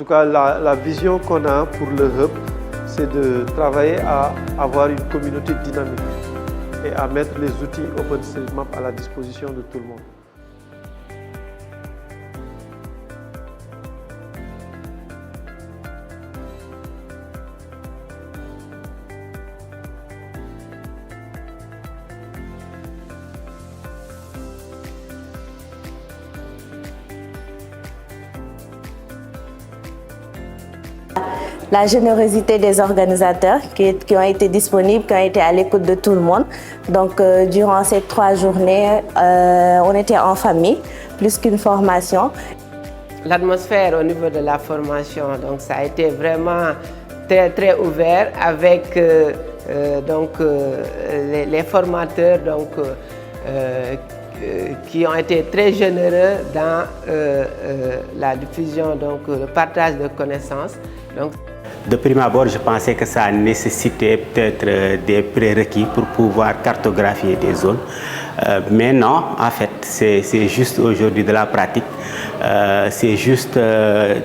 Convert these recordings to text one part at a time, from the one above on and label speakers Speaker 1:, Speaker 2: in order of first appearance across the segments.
Speaker 1: tout cas, la vision qu'on a pour le hub, c'est de travailler à avoir une communauté dynamique et à mettre les outils OpenStreetMap à la disposition de tout le monde.
Speaker 2: La générosité des organisateurs qui ont été disponibles, qui ont été à l'écoute de tout le monde. Donc, durant ces 3 journées, on était en famille, plus qu'une formation.
Speaker 3: L'atmosphère au niveau de la formation, donc ça a été vraiment très, très ouvert avec les formateurs qui ont été très généreux dans la diffusion, le partage de connaissances.
Speaker 4: De prime abord, je pensais que ça nécessitait peut-être des prérequis pour pouvoir cartographier des zones. Mais non, en fait, c'est juste aujourd'hui de la pratique. C'est juste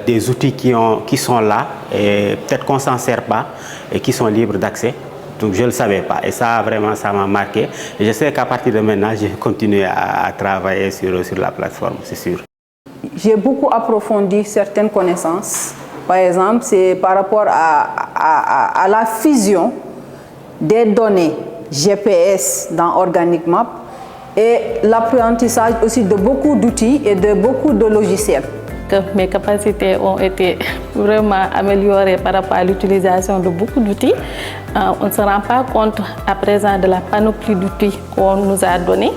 Speaker 4: des outils qui sont là et peut-être qu'on ne s'en sert pas et qui sont libres d'accès. Donc je ne le savais pas et ça vraiment ça m'a marqué. Et je sais qu'à partir de maintenant, je vais continuer à travailler sur la plateforme, c'est sûr.
Speaker 5: J'ai beaucoup approfondi certaines connaissances. Par exemple, c'est par rapport à la fusion des données GPS dans Organic Map et l'apprentissage aussi de beaucoup d'outils et de beaucoup de logiciels.
Speaker 6: Que mes capacités ont été vraiment améliorées par rapport à l'utilisation de beaucoup d'outils. On ne se rend pas compte à présent de la panoplie d'outils qu'on nous a donnés.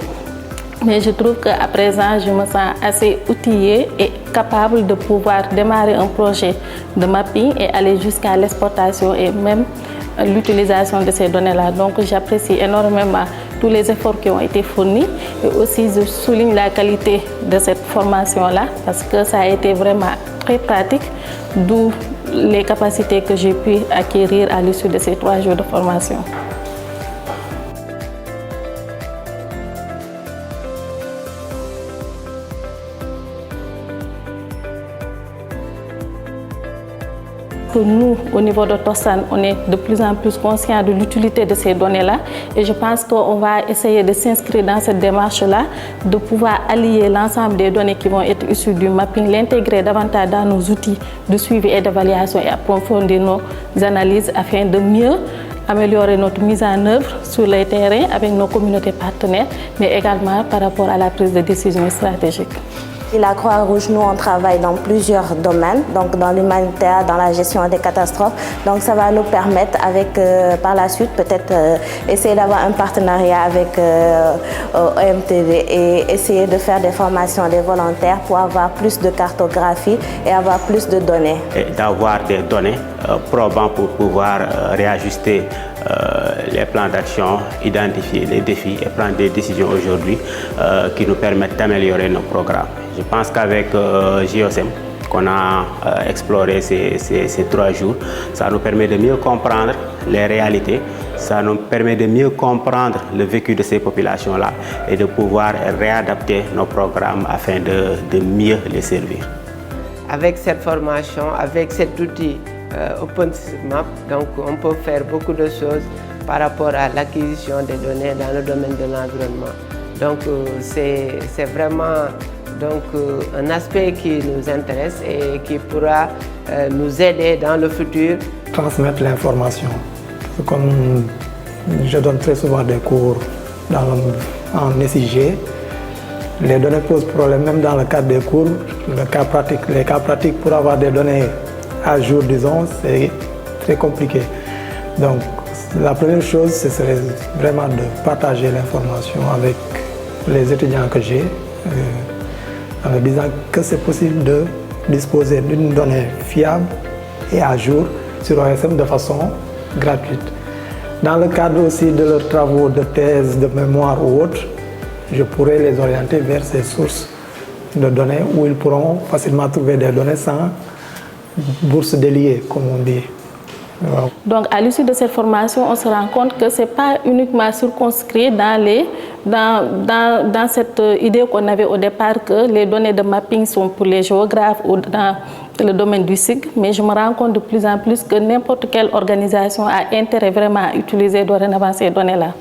Speaker 6: Mais je trouve qu'à présent, je me sens assez outillée et capable de pouvoir démarrer un projet de mapping et aller jusqu'à l'exportation et même l'utilisation de ces données-là. Donc j'apprécie énormément tous les efforts qui ont été fournis et aussi je souligne la qualité de cette formation-là parce que ça a été vraiment très pratique, d'où les capacités que j'ai pu acquérir à l'issue de ces 3 jours de formation. Nous, au niveau de Tossan, on est de plus en plus conscients de l'utilité de ces données-là et je pense qu'on va essayer de s'inscrire dans cette démarche-là, de pouvoir allier l'ensemble des données qui vont être issues du mapping, l'intégrer davantage dans nos outils de suivi et d'évaluation et approfondir nos analyses afin de mieux améliorer notre mise en œuvre sur les terrains avec nos communautés partenaires, mais également par rapport à la prise de décision stratégique.
Speaker 2: La Croix-Rouge, nous, on travaille dans plusieurs domaines, donc dans l'humanitaire, dans la gestion des catastrophes. Donc ça va nous permettre, par la suite, peut-être essayer d'avoir un partenariat avec OMTV et essayer de faire des formations des volontaires pour avoir plus de cartographie et avoir plus de données.
Speaker 4: Et d'avoir des données probants pour pouvoir réajuster les plans d'action, identifier les défis et prendre des décisions aujourd'hui qui nous permettent d'améliorer nos programmes. Je pense qu'avec JOSM, qu'on a exploré ces 3 jours, ça nous permet de mieux comprendre les réalités, ça nous permet de mieux comprendre le vécu de ces populations-là et de pouvoir réadapter nos programmes afin de mieux les servir.
Speaker 3: Avec cette formation, avec cet outil OpenStreetMap, donc on peut faire beaucoup de choses par rapport à l'acquisition des données dans le domaine de l'environnement. Donc c'est vraiment un aspect qui nous intéresse et qui pourra nous aider dans le futur.
Speaker 7: Transmettre l'information. Comme je donne très souvent des cours en SIG, les données posent problème même dans le cadre des cours. Les cas pratiques pour avoir des données à jour, disons, c'est très compliqué. Donc la première chose, ce serait vraiment de partager l'information avec les étudiants que j'ai, en disant que c'est possible de disposer d'une donnée fiable et à jour sur OSM de façon gratuite. Dans le cadre aussi de leurs travaux de thèse, de mémoire ou autres, je pourrais les orienter vers ces sources de données où ils pourront facilement trouver des données sans bourse déliée, comme on dit.
Speaker 6: Donc à l'issue de cette formation, on se rend compte que ce n'est pas uniquement circonscrit dans cette idée qu'on avait au départ que les données de mapping sont pour les géographes ou dans le domaine du SIG, mais je me rends compte de plus en plus que n'importe quelle organisation a intérêt vraiment à utiliser dorénavant ces données-là.